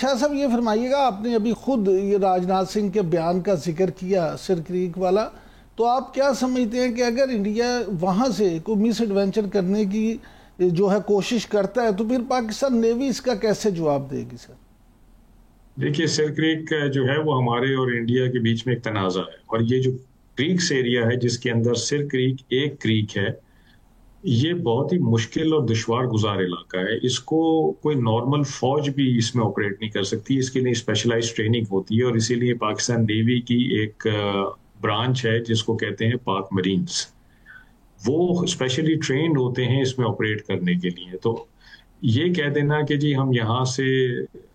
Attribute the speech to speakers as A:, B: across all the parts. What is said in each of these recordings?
A: شاہ صاحب یہ فرمائیے گا، آپ نے ابھی خود یہ راجناتھ سنگھ کے بیان کا ذکر کیا سر کریک والا، تو آپ کیا سمجھتے ہیں کہ اگر انڈیا وہاں سے کوئی مس ایڈوینچر کرنے کی جو ہے کوشش کرتا ہے تو پھر پاکستان نیوی اس کا کیسے جواب دے گی؟ سر
B: دیکھیے، سر کریک جو ہے وہ ہمارے اور انڈیا کے بیچ میں ایک تنازع ہے، اور یہ جو کریکس ایریا ہے جس کے اندر سر کریک ایک کریک ہے، یہ بہت ہی مشکل اور دشوار گزار علاقہ ہے. اس کو کوئی نارمل فوج بھی اس میں آپریٹ نہیں کر سکتی، اس کے لیے اسپیشلائز ٹریننگ ہوتی ہے، اور اسی لیے پاکستان نیوی کی ایک برانچ ہے جس کو کہتے ہیں پاک مرینز، وہ اسپیشلی ٹرینڈ ہوتے ہیں اس میں آپریٹ کرنے کے لیے. تو یہ کہہ دینا کہ جی ہم یہاں سے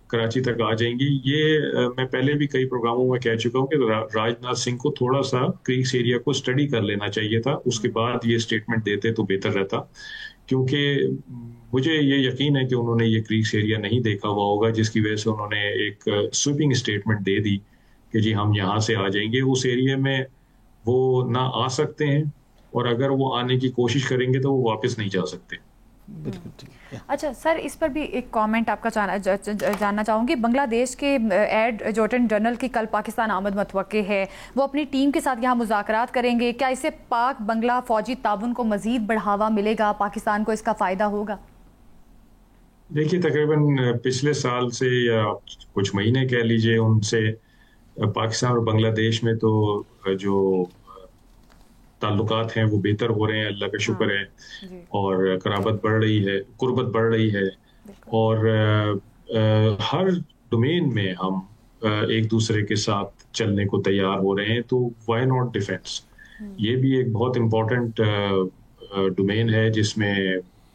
B: کراچی تک آ جائیں گے، یہ میں پہلے بھی کئی پروگراموں میں کہہ چکا ہوں کہ راجناتھ سنگھ کو تھوڑا سا کریکس ایریا کو اسٹڈی کر لینا چاہیے تھا، اس کے بعد یہ اسٹیٹمنٹ دیتے تو بہتر رہتا، کیونکہ مجھے یہ یقین ہے کہ انہوں نے یہ کریکس ایریا نہیں دیکھا ہوا ہوگا، جس کی وجہ سے انہوں نے ایک سویپنگ اسٹیٹمنٹ دے دی کہ جی ہم یہاں سے آ جائیں گے. اس ایریا میں وہ نہ آ سکتے ہیں، اور اگر وہ آنے کی کوشش کریں گے تو وہ واپس نہیں جا سکتے.
C: اچھا سر، اس پر بھی ایک کامنٹ آپ کا جاننا چاہوں گی. بنگلہ دیش کے ایڈ جوٹن جنرل کی کل پاکستان آمد متوقع ہے، وہ اپنی ٹیم کے ساتھ یہاں مذاکرات کریں گے، کیا اس سے پاک بنگلہ فوجی تعاون کو مزید بڑھاوا ملے گا؟ پاکستان کو اس کا فائدہ ہوگا؟
B: دیکھیے، تقریباً پچھلے سال سے یا کچھ مہینے کہہ لیجئے، ان سے پاکستان اور بنگلہ دیش میں تو جو تعلقات ہیں وہ بہتر ہو رہے ہیں، اللہ کا شکر ہے، اور قرابت بڑھ رہی ہے، قربت بڑھ رہی ہے، اور ہر ڈومین میں ہم ایک دوسرے کے ساتھ چلنے کو تیار ہو رہے ہیں. تو وائی ناٹ ڈیفینس؟ یہ بھی ایک بہت امپورٹنٹ ڈومین ہے جس میں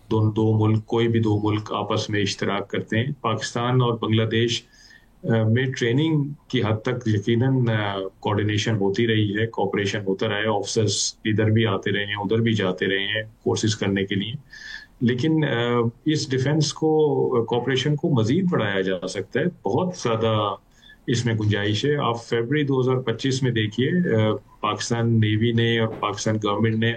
B: دو ملک، کوئی بھی دو ملک آپس میں اشتراک کرتے ہیں. پاکستان اور بنگلہ دیش میں ٹریننگ کی حد تک یقیناً کوآرڈینیشن ہوتی رہی ہے، کوآپریشن ہوتا رہا ہے، آفیسرز ادھر بھی آتے رہے ہیں، ادھر بھی جاتے رہے ہیں کورسز کرنے کے لیے. لیکن اس ڈیفنس کو، کوآپریشن کو مزید بڑھایا جا سکتا ہے، بہت زیادہ اس میں گنجائش ہے. آپ فیبرری 2025 میں دیکھیے، پاکستان نیوی نے اور پاکستان گورنمنٹ نے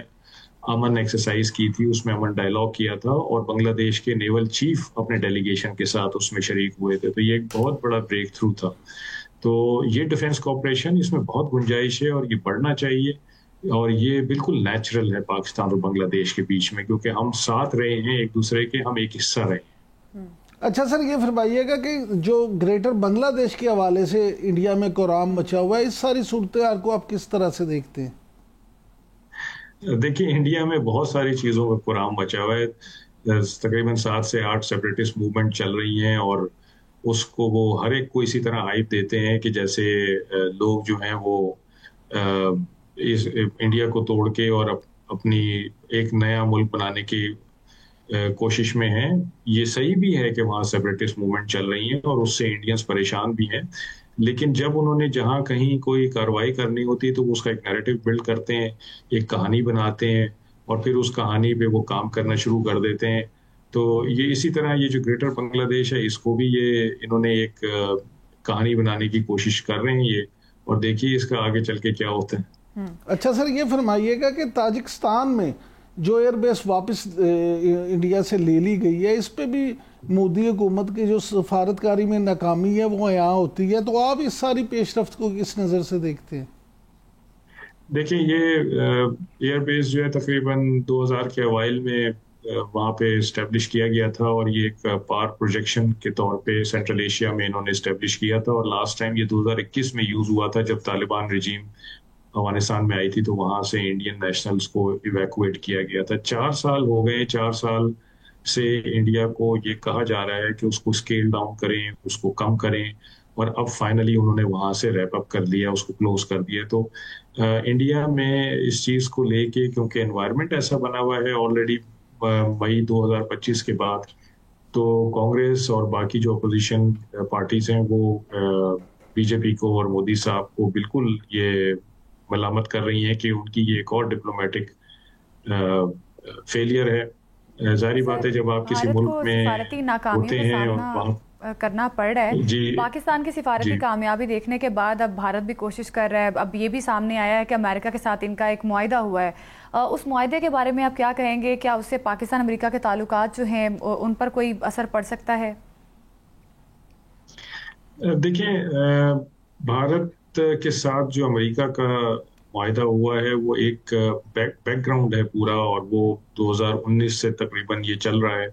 B: امن ایکسرسائز کی تھی، اس میں امن ڈائلاگ کیا تھا، اور بنگلہ دیش کے نیول چیف اپنے ڈیلیگیشن کے ساتھ اس میں شریک ہوئے تھے. تو یہ ایک بہت بڑا بریک تھرو تھا. تو یہ ڈیفنس کوآپریشن، اس میں بہت گنجائش ہے اور یہ بڑھنا چاہیے، اور یہ بالکل نیچرل ہے پاکستان اور بنگلہ دیش کے بیچ میں، کیونکہ ہم ساتھ رہے ہیں ایک دوسرے کے، ہم ایک حصہ رہے ہیں.
A: اچھا سر، یہ فرمائیے گا کہ جو گریٹر بنگلہ دیش کے حوالے سے انڈیا میں کوہرام مچا ہوا ہے، اس ساری صورتحال کو آپ کس طرح سے دیکھتے ہیں؟
B: دیکھیے، انڈیا میں بہت ساری چیزوں کا کوہرام مچا ہوا ہے. تقریباً 7 سے 8 سیپریٹسٹ موومنٹ چل رہی ہیں، اور اس کو وہ ہر ایک کو اسی طرح ہائپ دیتے ہیں کہ جیسے لوگ جو ہیں وہ اس انڈیا کو توڑ کے اور اپنی ایک نیا ملک بنانے کی کوشش میں ہیں. یہ صحیح بھی ہے کہ وہاں سیپریٹسٹ موومنٹ چل رہی ہیں اور اس سے انڈینز پریشان بھی ہیں، لیکن جب انہوں نے جہاں کہیں کوئی کارروائی کرنی ہوتی ہے تو اس کا ایک نیریٹو بلڈ کرتے ہیں، ایک کہانی بناتے ہیں، اور پھر اس کہانی پہ وہ کام کرنا شروع کر دیتے ہیں. تو یہ اسی طرح یہ جو گریٹر بنگلہ دیش ہے، اس کو بھی انہوں نے ایک کہانی بنانے کی کوشش کر رہے ہیں یہ، اور دیکھیے اس کا آگے چل کے کیا ہوتا ہے.
A: اچھا سر، یہ فرمائیے گا کہ تاجکستان میں جو ایئر بیس واپس انڈیا سے لے لی گئی ہے، اس پہ بھی مودی حکومت کی جو سفارتکاری میں ناکامی ہے وہ یہاں ہوتی ہے، تو آپ اس ساری پیش رفت کو کس نظر سے دیکھتے ہیں؟
B: دیکھیں، یہ ایئر بیس جو ہے تقریباً 2000 کے اوائل میں وہاں پہ اسٹیبلش کیا گیا تھا، اور یہ ایک پار پروجیکشن کے طور پہ سینٹرل ایشیا میں انہوں نے اسٹیبلش کیا تھا، اور لاسٹ ٹائم یہ 2021 میں یوز ہوا تھا جب طالبان رجیم افغانستان میں آئی تھی، تو وہاں سے انڈین نیشنلز کو ایویکویٹ کیا گیا تھا. 4 سال ہو گئے، 4 سال سے انڈیا کو یہ کہا جا رہا ہے کہ اس کو اسکیل ڈاؤن کریں، اس کو کم کریں، اور اب فائنلی انہوں نے وہاں سے ریپ اپ کر لیا، اس کو کلوز کر دیا. تو انڈیا میں اس چیز کو لے کے، کیونکہ انوائرمنٹ ایسا بنا ہوا ہے آلریڈی مئی 2025 کے بعد، تو کانگریس اور باقی جو اپوزیشن پارٹیز ہیں وہ بی جے پی کو اور مودی صاحب کو بالکل یہ ملامت کر رہی ہیں کہ ان کی یہ ایک اور ڈپلومیٹک فیلئر ہے. ظاہری بات ہے جب آپ کسی ملک میں ہوتے ہیں اور وہاں
C: کرنا پڑ رہا ہے. پاکستان کی سفارتی کامیابی دیکھنے کے بعد اب بھارت بھی کوشش کر رہا ہے. اب یہ بھی سامنے آیا ہے کہ امریکہ کے ساتھ ان کا ایک معاہدہ ہوا ہے. اس معاہدے کے بارے میں آپ کیا کہیں گے؟ کیا اس سے پاکستان امریکہ کے تعلقات جو ہیں ان پر کوئی اثر پڑ سکتا ہے؟
B: دیکھیں بھارت کے ساتھ جو امریکہ کا معاہدہ ہوا ہے وہ ایک بیک گراؤنڈ ہے پورا، اور وہ 2019 سے تقریباً یہ چل رہا ہے،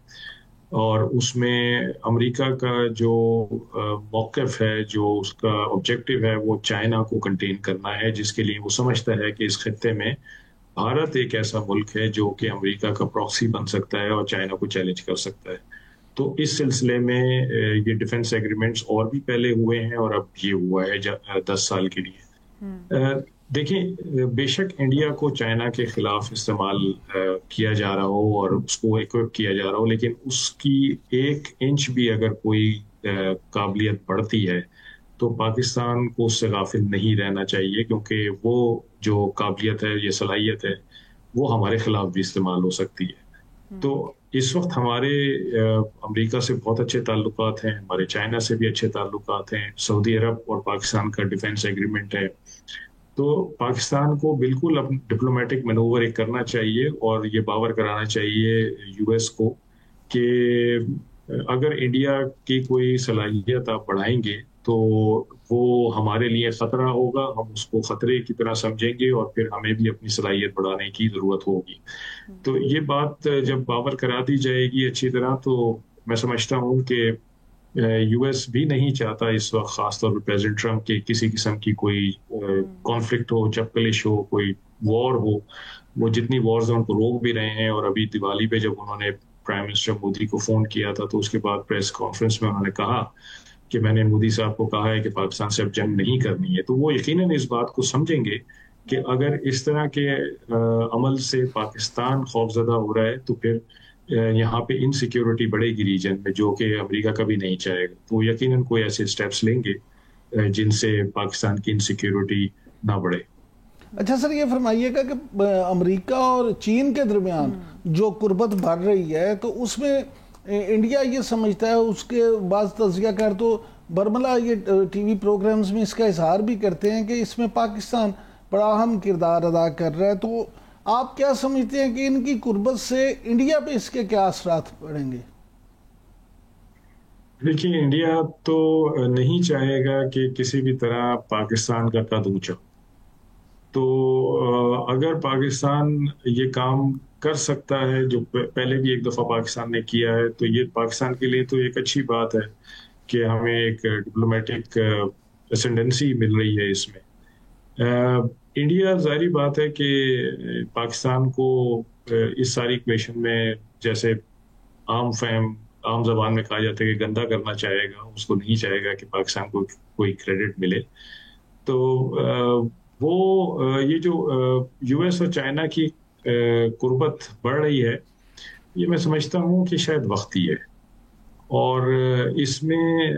B: اور اس میں امریکہ کا جو موقف ہے، جو اس کا آبجیکٹو ہے، وہ چائنا کو کنٹین کرنا ہے، جس کے لیے وہ سمجھتا ہے کہ اس خطے میں بھارت ایک ایسا ملک ہے جو کہ امریکہ کا پراکسی بن سکتا ہے اور چائنا کو چیلنج کر سکتا ہے۔ تو اس سلسلے میں یہ ڈیفنس ایگریمنٹس اور بھی پہلے ہوئے ہیں، اور اب یہ ہوا ہے 10 سال کے لیے۔ دیکھیں بے شک انڈیا کو چائنا کے خلاف استعمال کیا جا رہا ہو اور اس کو ایکوپ کیا جا رہا ہو، لیکن اس کی 1 انچ بھی اگر کوئی قابلیت بڑھتی ہے تو پاکستان کو اس سے غافل نہیں رہنا چاہیے، کیونکہ وہ جو قابلیت ہے، یہ صلاحیت ہے، وہ ہمارے خلاف بھی استعمال ہو سکتی ہے۔ تو اس وقت ہمارے امریکہ سے بہت اچھے تعلقات ہیں، ہمارے چائنا سے بھی اچھے تعلقات ہیں، سعودی عرب اور پاکستان کا ڈیفنس ایگریمنٹ ہے، تو پاکستان کو بالکل اپنا ڈپلومیٹک مینوور ایک کرنا چاہیے اور یہ باور کرانا چاہیے یو ایس کو کہ اگر انڈیا کی کوئی صلاحیت آپ بڑھائیں گے تو وہ ہمارے لیے خطرہ ہوگا، ہم اس کو خطرے کی طرح سمجھیں گے اور پھر ہمیں بھی اپنی صلاحیت بڑھانے کی ضرورت ہوگی۔ تو یہ بات جب باور کرا دی جائے گی اچھی طرح، تو میں سمجھتا ہوں کہ یو ایس بھی نہیں چاہتا اس وقت، خاص طور پہ پریزیڈنٹ ٹرمپ کے کسی قسم کی کوئی کانفلکٹ ہو، چپکلش ہو، کوئی وار ہو۔ وہ جتنی وارز ہیں ان کو روک بھی رہے ہیں، اور ابھی دیوالی پہ جب انہوں نے پرائم منسٹر مودی کو فون کیا تھا تو اس کے بعد پریس کانفرنس میں انہوں نے کہا کہ میں نے مودی صاحب کو کہا ہے کہ پاکستان سے اب جنگ نہیں کرنی ہے۔ تو وہ یقیناً اس بات کو سمجھیں گے کہ اگر اس طرح کے عمل سے پاکستان خوفزدہ ہو رہا ہے تو پھر یہاں پہ انسیکیورٹی بڑھے گی ریجن میں، جو کہ امریکہ کبھی نہیں چاہے گا۔ تو یقیناً کوئی ایسے اسٹیپس لیں گے جن سے پاکستان کی انسیکیورٹی نہ بڑھے۔
A: اچھا سر، یہ فرمائیے گا کہ امریکہ اور چین کے درمیان جو قربت بڑھ رہی ہے تو اس میں انڈیا یہ سمجھتا ہے، اس کے بعض تجزیہ کار تو برملا یہ ٹی وی پروگرامز میں اس کا اظہار بھی کرتے ہیں کہ اس میں پاکستان بڑا اہم کردار ادا کر رہا ہے، تو آپ کیا سمجھتے ہیں کہ ان کی قربت سے انڈیا پہ اس کے کیا اثرات پڑیں گے؟
B: دیکھیے انڈیا تو نہیں چاہے گا کہ کسی بھی طرح پاکستان کا قد اونچا، تو اگر پاکستان یہ کام کر سکتا ہے جو پہلے بھی ایک دفعہ پاکستان نے کیا ہے، تو یہ پاکستان کے لیے تو ایک اچھی بات ہے کہ ہمیں ایک ڈپلومیٹک اسینڈنسی مل رہی ہے اس میں۔ انڈیا ظاہری بات ہے کہ پاکستان کو اس ساری ایکویشن میں، جیسے عام زبان میں کہا جاتا ہے کہ گندا کرنا چاہے گا، اس کو نہیں چاہے گا کہ پاکستان کو کوئی کریڈٹ ملے۔ تو وہ یہ جو یو ایس اور چائنا کی قربت بڑھ رہی ہے، یہ میں سمجھتا ہوں کہ شاید وقتی ہے، اور اس میں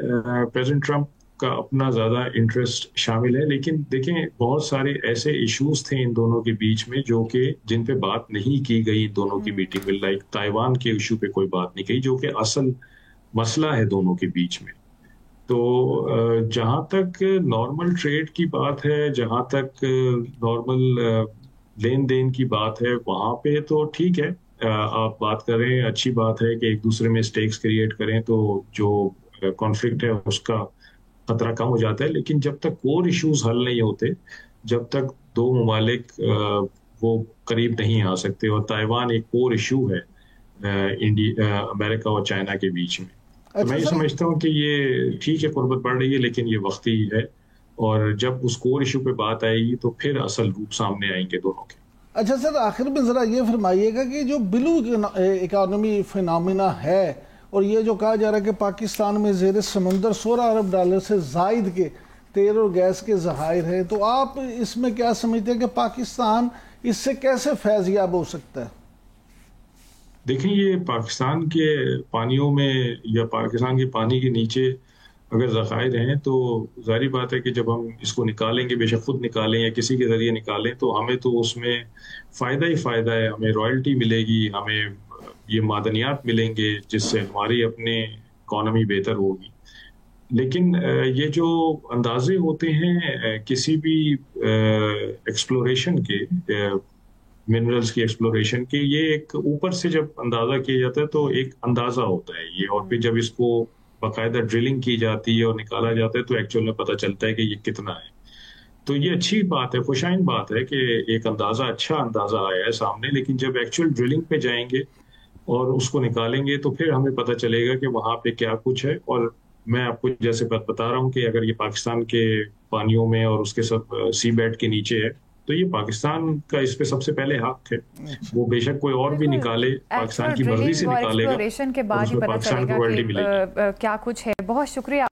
B: پریزیڈنٹ ٹرمپ کا اپنا زیادہ انٹرسٹ شامل ہے۔ لیکن دیکھیں بہت سارے ایسے ایشوز تھے ان دونوں کے بیچ میں جو کہ جن پہ بات نہیں کی گئی ان دونوں کی میٹنگ میں، لائک تائیوان کے ایشو پہ کوئی بات نہیں کی، جو کہ اصل مسئلہ ہے دونوں کے بیچ میں۔ تو جہاں تک نارمل ٹریڈ کی بات ہے، جہاں تک نارمل لین دین کی بات ہے، وہاں پہ تو ٹھیک ہے، آپ بات کریں، اچھی بات ہے کہ ایک دوسرے میں اسٹیکس کریٹ کریں تو جو کانفلکٹ ہے اس کا خطرہ کم ہو جاتا ہے۔ لیکن جب تک کور ایشوز حل نہیں ہوتے، جب تک دو ممالک وہ قریب نہیں آ سکتے، اور تائیوان ایک کور ایشو ہے امریکہ اور چائنا کے بیچ میں۔ تو میں یہ سمجھتا ہوں کہ یہ ٹھیک ہے، قربت بڑھ رہی ہے، لیکن یہ وقتی ہے، اور جب اس کور ایشو پہ بات آئے گی تو پھر اصل روپ سامنے آئیں گے دونوں کے۔
A: اچھا سر، آخر میں ذرا یہ فرمائیے گا کہ جو بلو اکانومی فینومینا ہے، اور یہ جو کہا جا رہا ہے کہ پاکستان میں زیر سمندر $16 ارب سے زائد کے تیل اور گیس کے ذخائر ہیں، تو آپ اس میں کیا سمجھتے ہیں کہ پاکستان اس سے کیسے فیض یاب ہو سکتا ہے؟
B: دیکھیں یہ پاکستان کے پانیوں میں یا پاکستان کے پانی کے نیچے اگر ذخائر ہیں تو ظاہری بات ہے کہ جب ہم اس کو نکالیں گے، بے شک خود نکالیں یا کسی کے ذریعے نکالیں، تو ہمیں تو اس میں فائدہ ہی فائدہ ہے، ہمیں رائلٹی ملے گی، ہمیں یہ معدنیات ملیں گے جس سے ہماری اپنے اکانومی بہتر ہوگی۔ لیکن یہ جو اندازے ہوتے ہیں کسی بھی ایکسپلوریشن کے، منرلز کی ایکسپلوریشن کے، یہ ایک اوپر سے جب اندازہ کیا جاتا ہے تو ایک اندازہ ہوتا ہے یہ، اور پھر جب اس کو باقاعدہ ڈرلنگ کی جاتی ہے اور نکالا جاتا ہے تو ایکچوئل میں پتہ چلتا ہے کہ یہ کتنا ہے. تو یہ اچھی بات ہے, خوشائند بات ہے کہ ایک اچھا اندازہ آیا ہے سامنے, لیکن جب ایکچوئل ڈرلنگ پہ جائیں گے اور اس کو نکالیں گے تو پھر ہمیں پتہ چلے گا کہ وہاں پہ کیا کچھ ہے. اور میں آپ کو جیسے بتا رہا ہوں کہ اگر یہ پاکستان کے پانیوں میں اور اس کے سب سی بیڈ کے نیچے ہے تو یہ پاکستان کا اس پہ سب سے پہلے حق ہے. وہ بے شک کوئی اور بھی نکالے, پاکستان کی مرضی سے نکالے گا,
C: کے بعد ہی پتہ چلے گا کہ کیا کچھ ہے. بہت شکریہ.